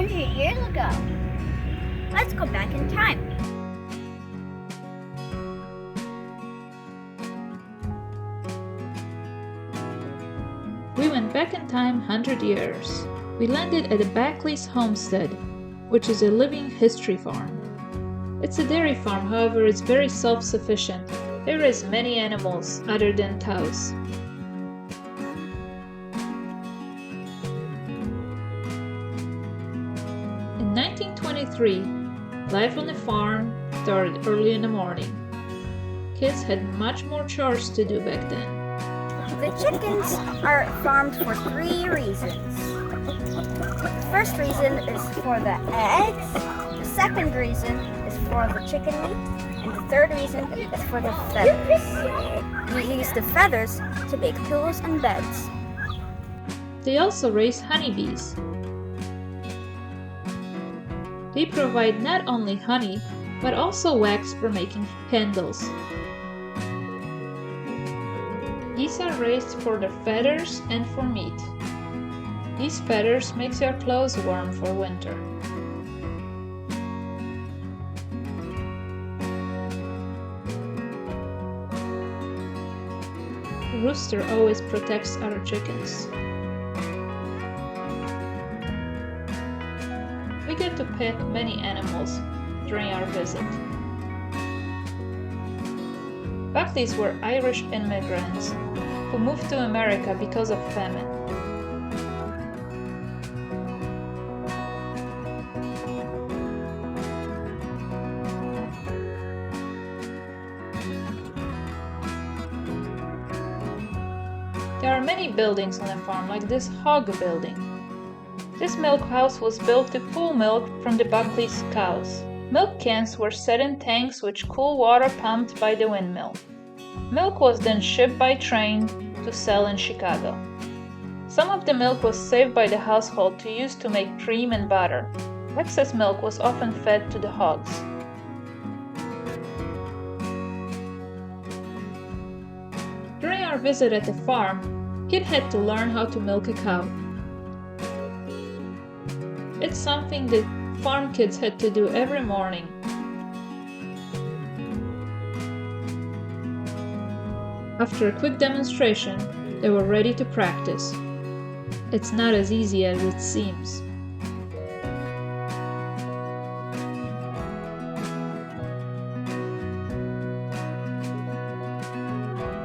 100 years ago. Let's go back in time. We went back in time 100 years. We landed at the Buckleys Homestead, which is a living history farm. It's a dairy farm, however, it's very self-sufficient. They raise many animals other than cows. In 1923, life on the farm started early in the morning. Kids had much more chores to do back then. The chickens are farmed for 3 reasons. The first reason is for the eggs, the second reason is for the chicken meat, and the third reason is for the feathers. We use the feathers to make pillows and beds. They also raise honeybees. They provide not only honey, but also wax for making candles. Geese are raised for their feathers and for meat. These feathers makes your clothes warm for winter. The rooster always protects other chickens. We get to pet many animals during our visit. Buckleys were Irish immigrants who moved to America because of famine. There are many buildings on the farm, like this hog building. This milk house was built to cool milk from the Buckley's cows. Milk cans were set in tanks with cool water pumped by the windmill. Milk was then shipped by train to sell in Chicago. Some of the milk was saved by the household to use to make cream and butter. Excess milk was often fed to the hogs. During our visit at the farm, Kid had to learn how to milk a cow. It's something that farm kids had to do every morning. After a quick demonstration, they were ready to practice. It's not as easy as it seems.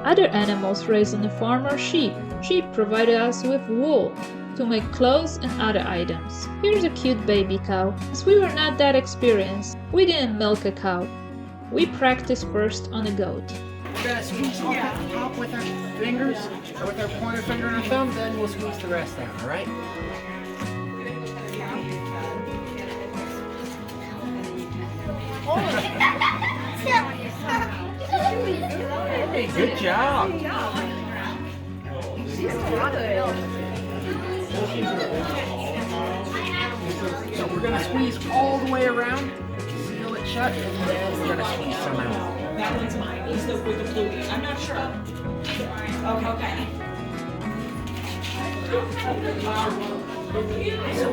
Other animals raised on the farm are sheep. Sheep provided us with wool to make clothes and other items. Here's a cute baby cow. As we were not that experienced, we didn't milk a cow. We practiced first on a goat. We're going to squeeze off at the top with our fingers, or with our pointer finger and our thumb, then we'll squeeze the rest out, alright? Hey, good job! So we're going to squeeze all the way around, seal it shut, and then we're going to squeeze some out. That one's mine. He's the with the blue. I'm not sure. Okay. So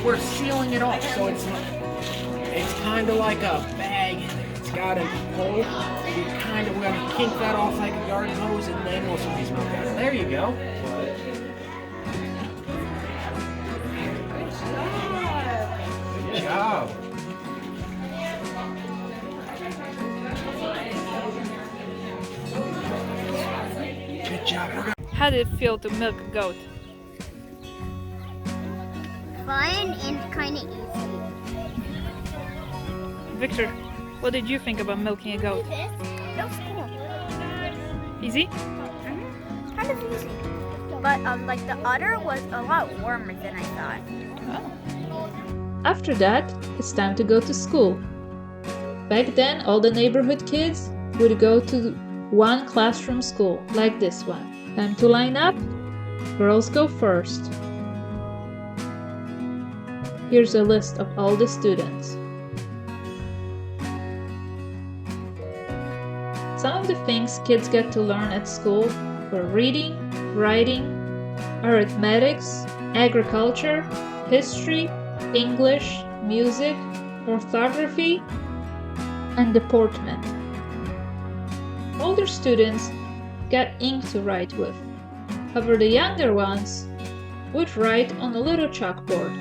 we're sealing it off, so it's kind of like a bag in there. It's got a hole. We're gonna kink that off like a garden hose, and then we'll squeeze milk out. There you go. Good job. Good job. How did it feel to milk a goat? Fun and kind of easy. Victor, what did you think about milking a goat? That was cool. Easy? Kind of easy. But like the udder was a lot warmer than I thought. Oh. After that, it's time to go to school. Back then, all the neighborhood kids would go to one classroom school, like this one. Time to line up. Girls go first. Here's a list of all the students. Some of the things kids get to learn at school were reading, writing, arithmetics, agriculture, history, English, music, orthography, and deportment. Older students got ink to write with. However, the younger ones would write on a little chalkboard.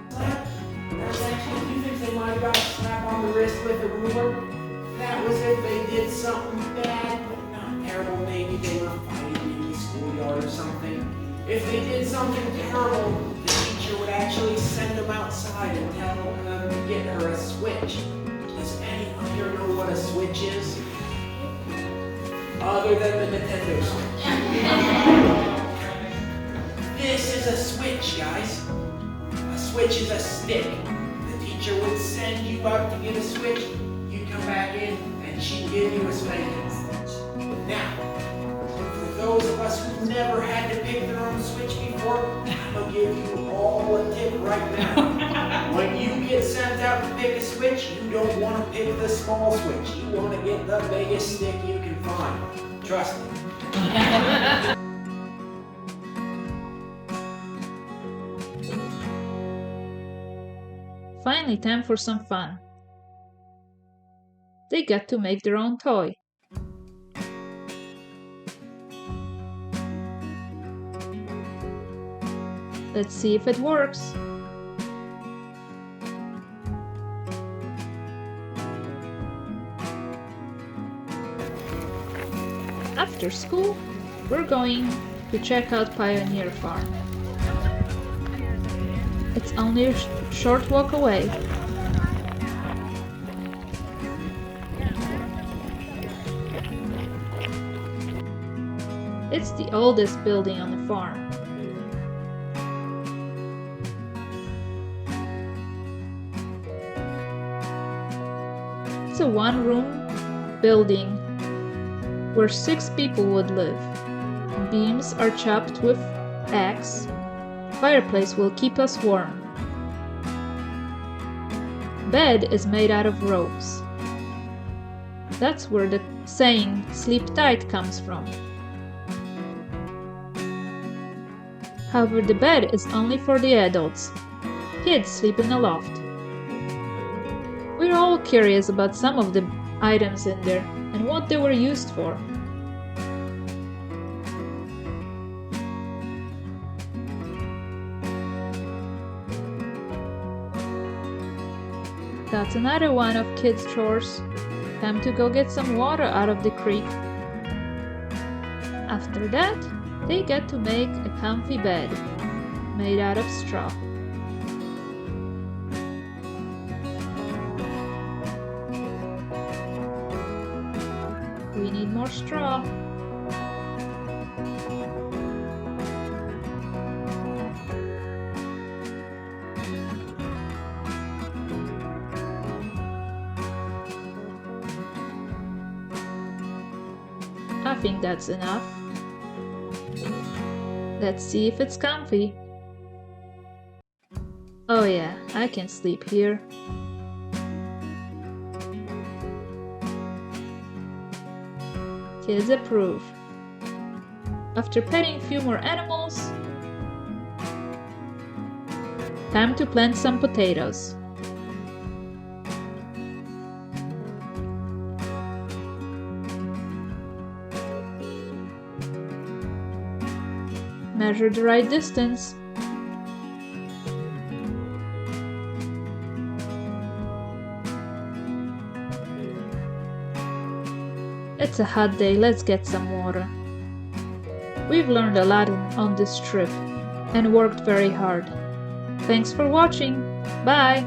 There's actually a few things they might have got a slap on the wrist with a ruler. That was if they did something bad, but not terrible. Maybe they were fighting in the schoolyard or something. If they did something terrible, the teacher would actually send them outside and tell them to get her a switch. Does anyone here know what a switch is? Other than the Nintendo Switch. This is a switch, guys. A switch is a stick. The teacher would send you out to get a switch. You come back in and she'd give you a spanking. Now, for those of us who've never had to pick their own switch before, I'm going to give you all a tip right now. When you get sent out to pick a switch, you don't want to pick the small switch. You want to get the biggest stick you can find. Trust me. Finally, time for some fun. They got to make their own toy. Let's see if it works. After school, we're going to check out Pioneer Farm. It's only a short walk away. It's the oldest building on the farm. It's a one-room building where 6 people would live. Beams are chopped with axe. Fireplace will keep us warm. Bed is made out of ropes. That's where the saying "sleep tight" comes from. However, the bed is only for the adults. Kids sleep in the loft. We're all curious about some of the items in there and what they were used for. That's another one of kids' chores. Time to go get some water out of the creek. After that, they get to make a comfy bed made out of straw. We need more straw. I think that's enough. Let's see if it's comfy. Oh yeah, I can sleep here. Kids approve. After petting a few more animals, time to plant some potatoes. Measure the right distance. It's a hot day, let's get some water. We've learned a lot on this trip and worked very hard. Thanks for watching. Bye!